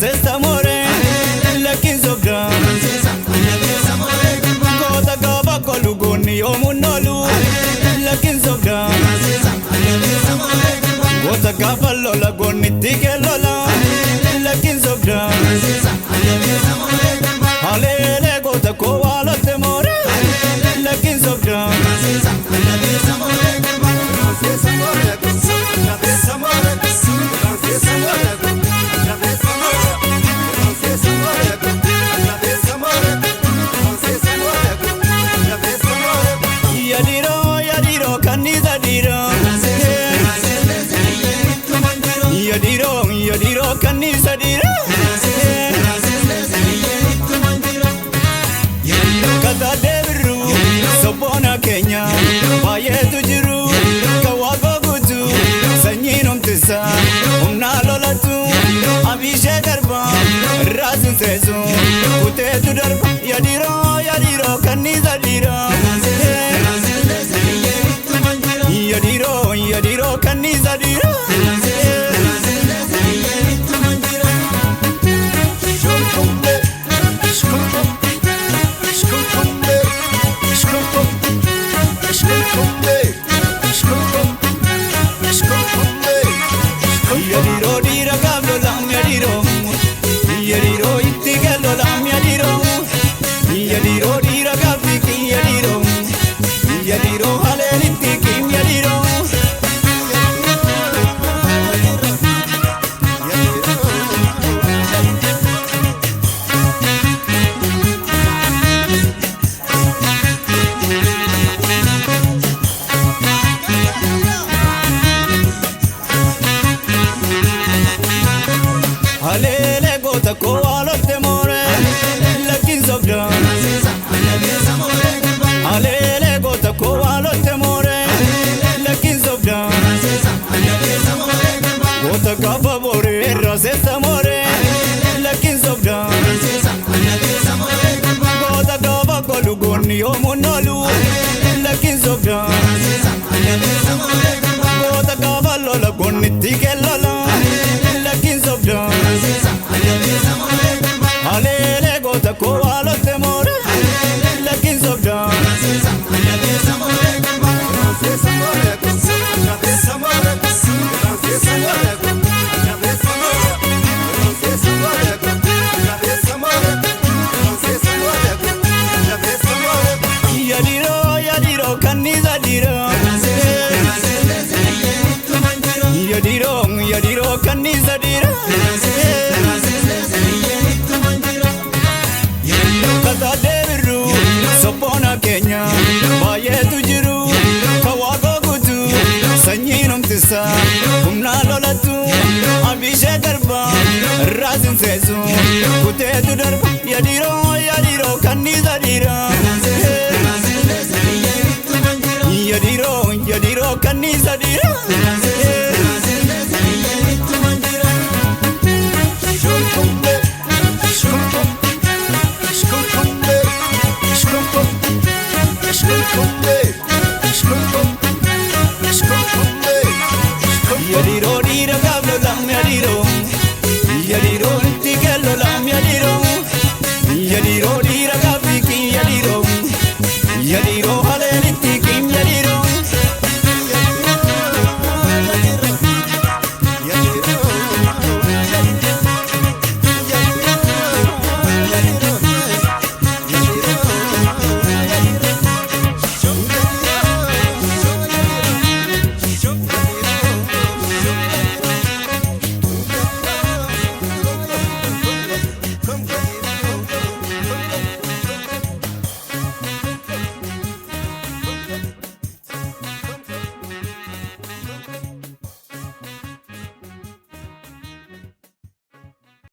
rasesta more lakin sobda Gota gaba kolugoni omunolu lakin sobda Gota gaba lola goni tike lola lakin sobda Halele gota kowala temore lakin sobda Yadiro kanisa diro Yadiro kanisa diro Kata debiru sobona Kenya baye tujiru kawago gutu sanyinom tisa unalolatu abishe darba rasin sezu kute tu darba Yadiro kanisa diro Yadiro kanisa diro Yadiro dira gablo lam Yadiro itigelo lam Yadiro dira gabli ki Yadiro haleli tiki Yadiro Halele gota kowalo temore lakin sobda Halele gota kowalo temore lakin sobda Gota gaba bore rasesta more lakin sobda Gota gaba kolugoni omunolu lakin sobda Gota gaba lola goni tike lola lakin sobda Halele gota kowalo temore lakin sobda Yadiro kanisa diro Yadiro kanisa diro Kata debiru sobona Kenya baye tujiru kawago gutu sanyinom tisa unalolatu abishe darba rasin sezu kute tu darba Yadiro kanisa diro Yadiro kanisa diro